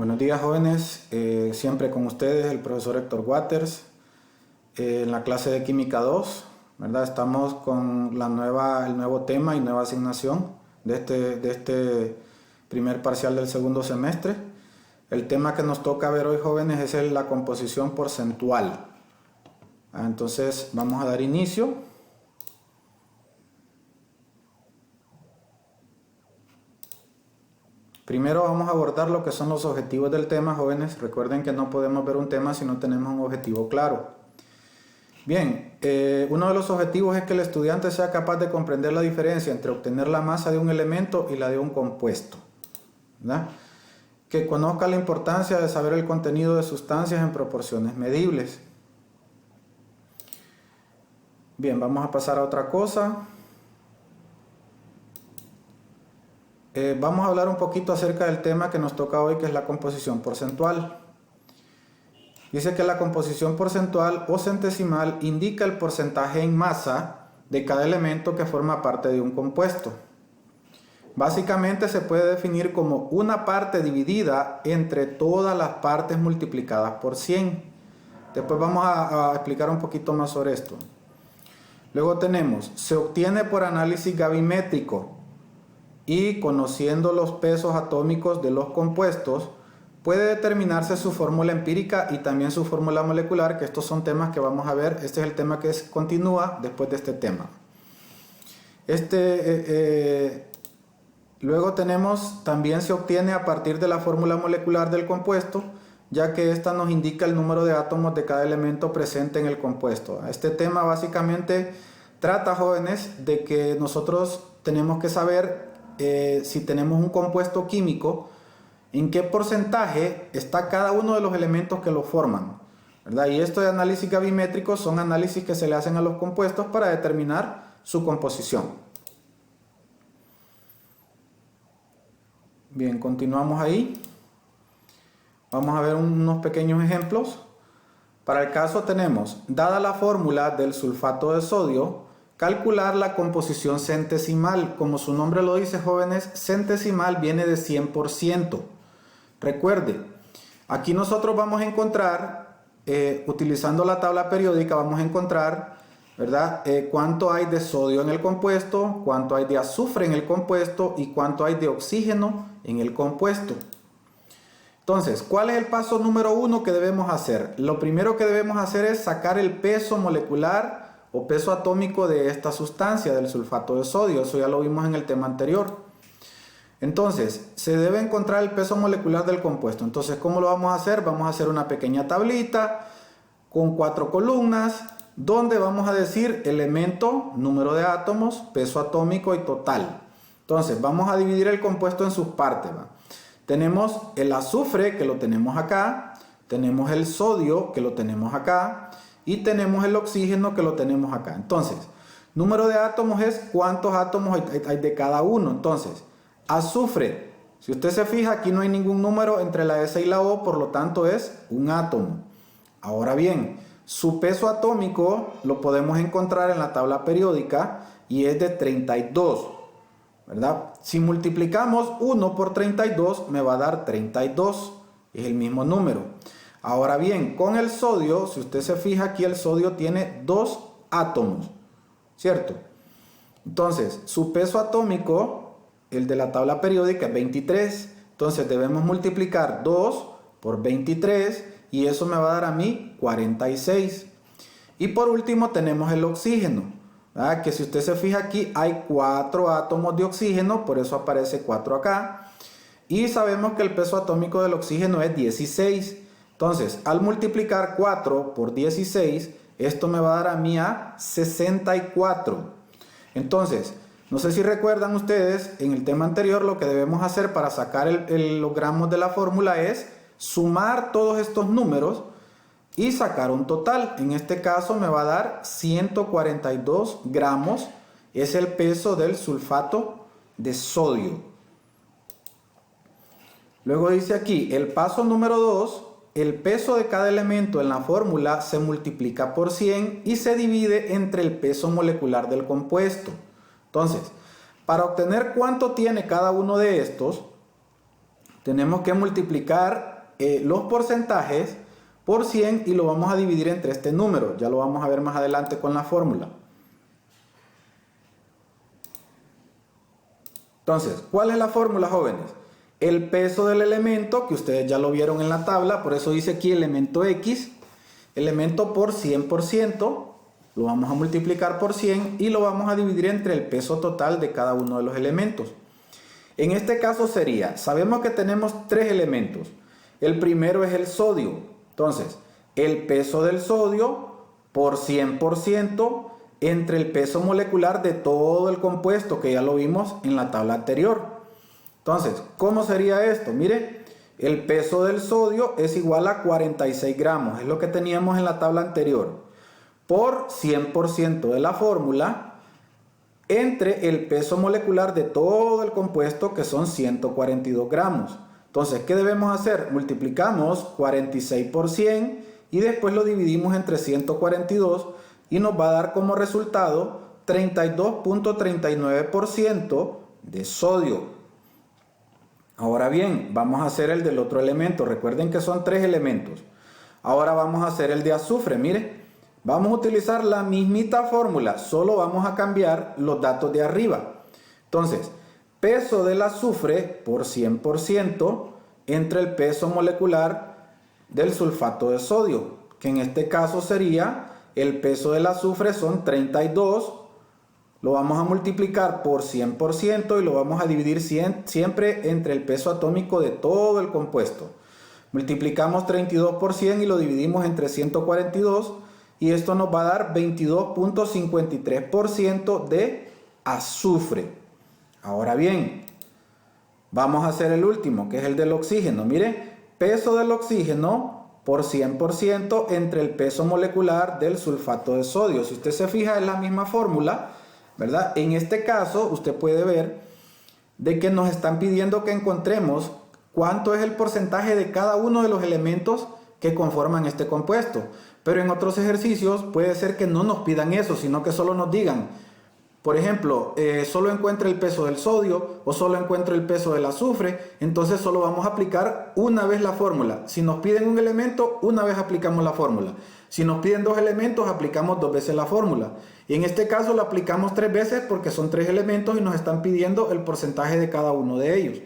Buenos días, jóvenes, siempre con ustedes el profesor Héctor Waters en la clase de Química 2, ¿verdad? Estamos con el nuevo tema y nueva asignación de este primer parcial del segundo semestre. El tema que nos toca ver hoy, jóvenes, es la composición porcentual. Entonces vamos a dar inicio. Primero vamos a abordar lo que son los objetivos del tema, jóvenes. Recuerden que no podemos ver un tema si no tenemos un objetivo claro. Bien, uno de los objetivos es que el estudiante sea capaz de comprender la diferencia entre obtener la masa de un elemento y la de un compuesto, ¿verdad? Que conozca la importancia de saber el contenido de sustancias en proporciones medibles. Bien, vamos a pasar a otra cosa. Vamos a hablar un poquito acerca del tema que nos toca hoy, que es la composición porcentual. Dice que la composición porcentual o centesimal indica el porcentaje en masa de cada elemento que forma parte de un compuesto. Básicamente se puede definir como una parte dividida entre todas las partes multiplicadas por 100. Después vamos a explicar un poquito más sobre esto. Luego tenemos, se obtiene por análisis gravimétrico. Y conociendo los pesos atómicos de los compuestos, puede determinarse su fórmula empírica y también su fórmula molecular, que estos son temas que vamos a ver. Este es el tema que continúa después de este tema. Luego tenemos, también se obtiene a partir de la fórmula molecular del compuesto, ya que esta nos indica el número de átomos de cada elemento presente en el compuesto. Este tema básicamente trata, jóvenes, de que nosotros tenemos que saber si tenemos un compuesto químico, en qué porcentaje está cada uno de los elementos que lo forman, ¿verdad? Y esto de análisis gravimétrico son análisis que se le hacen a los compuestos para determinar su composición. Bien, continuamos ahí. Vamos a ver unos pequeños ejemplos. Para el caso tenemos, dada la fórmula del sulfato de sodio, calcular la composición centesimal. Como su nombre lo dice, jóvenes, centesimal viene de 100%. Recuerde, aquí nosotros vamos a encontrar, utilizando la tabla periódica, vamos a encontrar, ¿verdad? Cuánto hay de sodio en el compuesto, cuánto hay de azufre en el compuesto y cuánto hay de oxígeno en el compuesto. Entonces, ¿cuál es el paso número 1 que debemos hacer? Lo primero que debemos hacer es sacar el peso molecular o peso atómico de esta sustancia, del sulfato de sodio. Eso ya lo vimos en el tema anterior. Entonces, se debe encontrar el peso molecular del compuesto. Entonces, ¿cómo lo vamos a hacer? Vamos a hacer una pequeña tablita con 4 columnas, donde vamos a decir elemento, número de átomos, peso atómico y total. Entonces, vamos a dividir el compuesto en sus partes, ¿va? Tenemos el azufre, que lo tenemos acá, tenemos el sodio, que lo tenemos acá, y tenemos el oxígeno, que lo tenemos acá. Entonces, número de átomos es cuántos átomos hay de cada uno. Entonces, azufre, si usted se fija, aquí no hay ningún número entre la S y la O, por lo tanto es un átomo. Ahora bien, su peso atómico lo podemos encontrar en la tabla periódica y es de 32, ¿verdad? Si multiplicamos 1 por 32 me va a dar 32, es el mismo número. Ahora bien, con el sodio, si usted se fija aquí, el sodio tiene 2 átomos, ¿cierto? Entonces, su peso atómico, el de la tabla periódica, es 23. Entonces, debemos multiplicar 2 por 23 y eso me va a dar a mí 46. Y por último, tenemos el oxígeno, ¿verdad? Que si usted se fija aquí, hay 4 átomos de oxígeno, por eso aparece 4 acá. Y sabemos que el peso atómico del oxígeno es 16. Entonces, al multiplicar 4 por 16, esto me va a dar a mí a 64. Entonces, no sé si recuerdan ustedes, en el tema anterior lo que debemos hacer para sacar los gramos de la fórmula es sumar todos estos números y sacar un total. En este caso me va a dar 142 gramos, es el peso del sulfato de sodio. Luego dice aquí, el paso número 2, el peso de cada elemento en la fórmula se multiplica por 100 y se divide entre el peso molecular del compuesto. Entonces, para obtener cuánto tiene cada uno de estos, tenemos que multiplicar los porcentajes por 100 y lo vamos a dividir entre este número. Ya lo vamos a ver más adelante con la fórmula. Entonces, ¿cuál es la fórmula, jóvenes? El peso del elemento, que ustedes ya lo vieron en la tabla, por eso dice aquí elemento X, elemento por 100%, lo vamos a multiplicar por 100 y lo vamos a dividir entre el peso total de cada uno de los elementos. En este caso sería, sabemos que tenemos tres elementos. El primero es el sodio. Entonces, el peso del sodio por 100% entre el peso molecular de todo el compuesto, que ya lo vimos en la tabla anterior. Entonces, ¿cómo sería esto? Mire, el peso del sodio es igual a 46 gramos, es lo que teníamos en la tabla anterior, por 100% de la fórmula, entre el peso molecular de todo el compuesto, que son 142 gramos. Entonces, ¿qué debemos hacer? Multiplicamos 46 por 100 y después lo dividimos entre 142 y nos va a dar como resultado 32.39% de sodio. Ahora bien, vamos a hacer el del otro elemento. Recuerden que son tres elementos. Ahora vamos a hacer el de azufre. Mire, vamos a utilizar la mismita fórmula, solo vamos a cambiar los datos de arriba. Entonces, peso del azufre por 100% entre el peso molecular del sulfato de sodio, que en este caso sería el peso del azufre son 32, lo vamos a multiplicar por 100% y lo vamos a dividir siempre entre el peso atómico de todo el compuesto. Multiplicamos 32 por 100 y lo dividimos entre 142 y esto nos va a dar 22.53% de azufre. Ahora bien, vamos a hacer el último, que es el del oxígeno. Mire, peso del oxígeno por 100% entre el peso molecular del sulfato de sodio. Si usted se fija, es la misma fórmula, ¿verdad? En este caso, usted puede ver de que nos están pidiendo que encontremos cuánto es el porcentaje de cada uno de los elementos que conforman este compuesto. Pero en otros ejercicios puede ser que no nos pidan eso, sino que solo nos digan, por ejemplo, solo encuentre el peso del sodio o solo encuentre el peso del azufre. Entonces solo vamos a aplicar una vez la fórmula. Si nos piden un elemento, una vez aplicamos la fórmula. Si nos piden dos elementos, aplicamos dos veces la fórmula. Y en este caso lo aplicamos tres veces porque son tres elementos y nos están pidiendo el porcentaje de cada uno de ellos.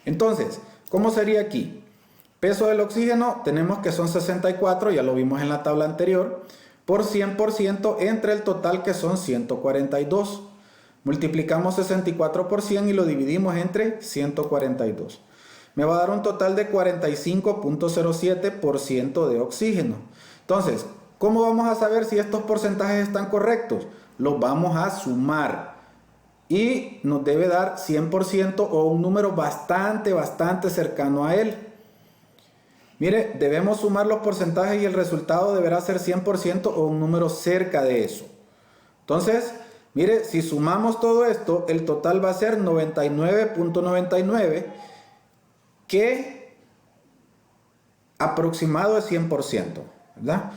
Entonces, ¿cómo sería aquí? Peso del oxígeno tenemos que son 64, ya lo vimos en la tabla anterior, por 100% entre el total, que son 142. Multiplicamos 64 por 100 y lo dividimos entre 142. Me va a dar un total de 45.07% de oxígeno. Entonces, ¿cómo vamos a saber si estos porcentajes están correctos? Los vamos a sumar y nos debe dar 100% o un número bastante cercano a él. Mire, debemos sumar los porcentajes y el resultado deberá ser 100% o un número cerca de eso. Entonces, mire, si sumamos todo esto, el total va a ser 99.99, que aproximado es 100%, ¿verdad?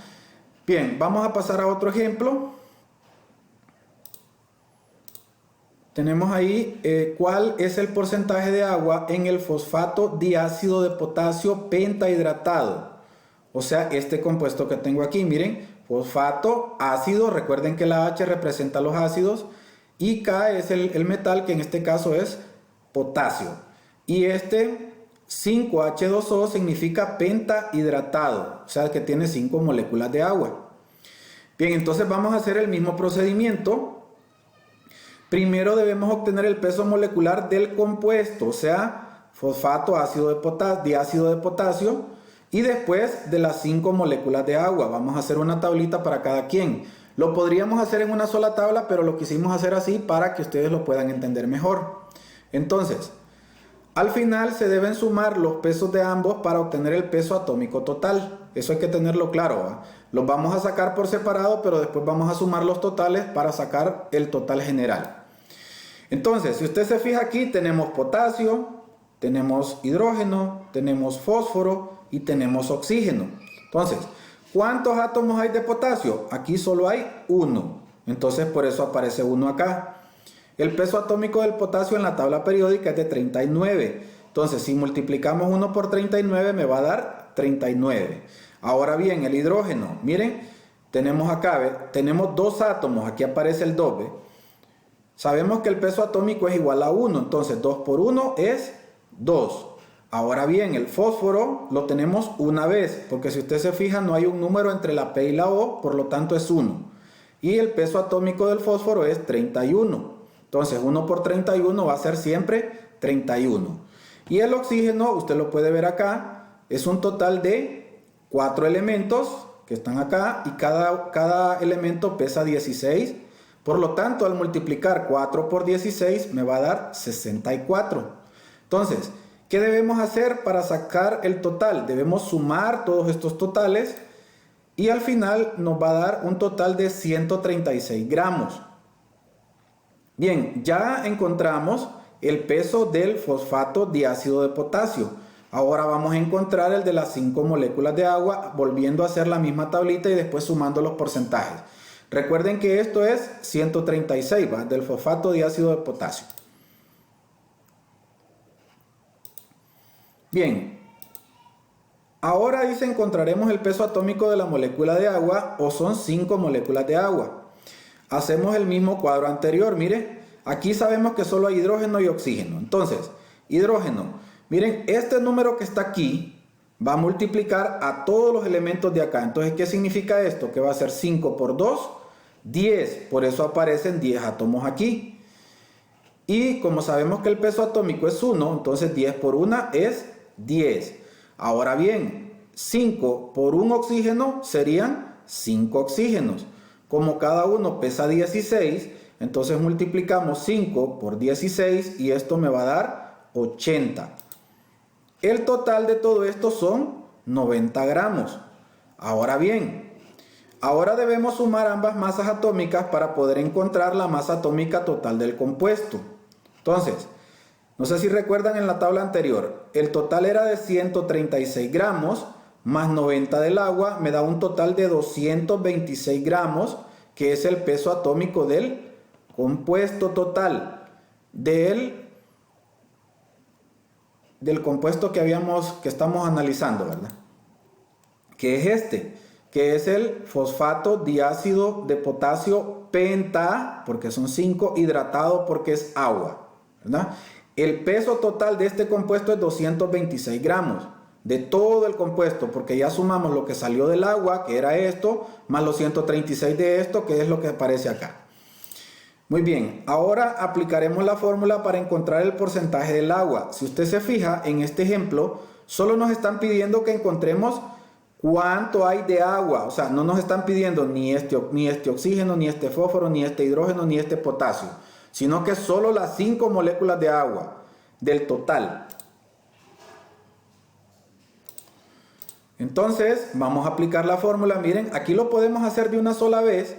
Bien, vamos a pasar a otro ejemplo. Tenemos ahí cuál es el porcentaje de agua en el fosfato diácido de potasio pentahidratado. O sea, este compuesto que tengo aquí, miren, fosfato, ácido, recuerden que la H representa los ácidos, y K es el metal, que en este caso es potasio. Y este 5H2O significa pentahidratado, o sea que tiene 5 moléculas de agua. Bien, entonces vamos a hacer el mismo procedimiento. Primero debemos obtener el peso molecular del compuesto, o sea, fosfato diácido de potasio, y después de las 5 moléculas de agua. Vamos a hacer una tablita para cada quien. Lo podríamos hacer en una sola tabla, pero lo quisimos hacer así para que ustedes lo puedan entender mejor. Entonces, al final se deben sumar los pesos de ambos para obtener el peso atómico total. Eso hay que tenerlo claro, ¿va? Los vamos a sacar por separado, pero después vamos a sumar los totales para sacar el total general. Entonces, si usted se fija aquí, tenemos potasio, tenemos hidrógeno, tenemos fósforo y tenemos oxígeno. Entonces, ¿cuántos átomos hay de potasio? Aquí solo hay 1. Entonces, por eso aparece 1 acá. El peso atómico del potasio en la tabla periódica es de 39. Entonces, si multiplicamos 1 por 39 me va a dar 39. Ahora bien, el hidrógeno, miren, tenemos acá, tenemos dos átomos, aquí aparece el 2, ¿ve? Sabemos que el peso atómico es igual a 1, entonces 2 por 1 es 2. Ahora bien, el fósforo lo tenemos una vez, porque si usted se fija no hay un número entre la P y la O, por lo tanto es 1. Y el peso atómico del fósforo es 31. Entonces 1 por 31 va a ser siempre 31. Y el oxígeno, usted lo puede ver acá, es un total de 4 elementos que están acá y cada elemento pesa 16. Por lo tanto, al multiplicar 4 por 16 me va a dar 64. Entonces, ¿qué debemos hacer para sacar el total? Debemos sumar todos estos totales y al final nos va a dar un total de 136 gramos. Bien, ya encontramos el peso del fosfato diácido de potasio. Ahora vamos a encontrar el de las 5 moléculas de agua, volviendo a hacer la misma tablita y después sumando los porcentajes. Recuerden que esto es 136, ¿va? Del fosfato diácido de potasio. Bien, ahora dice encontraremos el peso atómico de la molécula de agua o son 5 moléculas de agua. Hacemos el mismo cuadro anterior, mire, aquí sabemos que solo hay hidrógeno y oxígeno. Entonces, hidrógeno, miren, este número que está aquí va a multiplicar a todos los elementos de acá. Entonces, ¿qué significa esto? Que va a ser 5 por 2, 10. Por eso aparecen 10 átomos aquí. Y como sabemos que el peso atómico es 1, entonces 10 por 1 es 10. Ahora bien, 5 por 1 oxígeno serían 5 oxígenos. Como cada uno pesa 16, entonces multiplicamos 5 por 16 y esto me va a dar 80. El total de todo esto son 90 gramos. Ahora bien, ahora debemos sumar ambas masas atómicas para poder encontrar la masa atómica total del compuesto. Entonces, no sé si recuerdan en la tabla anterior, el total era de 136 gramos más 90 del agua, me da un total de 226 gramos, que es el peso atómico del compuesto total del compuesto que estamos analizando, ¿verdad? Que es este, que es el fosfato diácido de potasio penta, porque son 5, hidratado porque es agua, ¿verdad? El peso total de este compuesto es 226 gramos, de todo el compuesto, porque ya sumamos lo que salió del agua, que era esto, más los 136 de esto, que es lo que aparece acá. Muy bien, ahora aplicaremos la fórmula para encontrar el porcentaje del agua. Si usted se fija, en este ejemplo, solo nos están pidiendo que encontremos cuánto hay de agua. O sea, no nos están pidiendo ni este oxígeno, ni este fósforo, ni este hidrógeno, ni este potasio, sino que solo las 5 moléculas de agua del total. Entonces, vamos a aplicar la fórmula. Miren, aquí lo podemos hacer de una sola vez,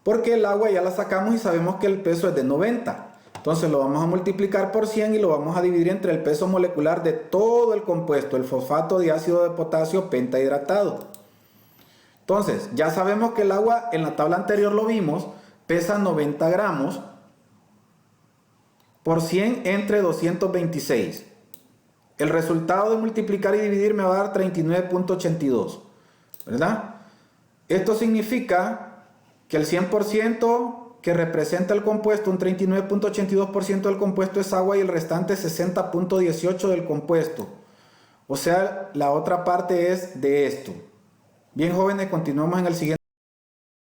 porque el agua ya la sacamos y sabemos que el peso es de 90. Entonces lo vamos a multiplicar por 100 y lo vamos a dividir entre el peso molecular de todo el compuesto, el fosfato diácido de potasio pentahidratado. Entonces, ya sabemos que el agua, en la tabla anterior lo vimos, pesa 90 gramos por 100 entre 226. El resultado de multiplicar y dividir me va a dar 39.82, ¿verdad? Esto significa que el 100% que representa el compuesto, un 39.82% del compuesto es agua y el restante 60.18% del compuesto. O sea, la otra parte es de esto. Bien, jóvenes, continuamos en el siguiente.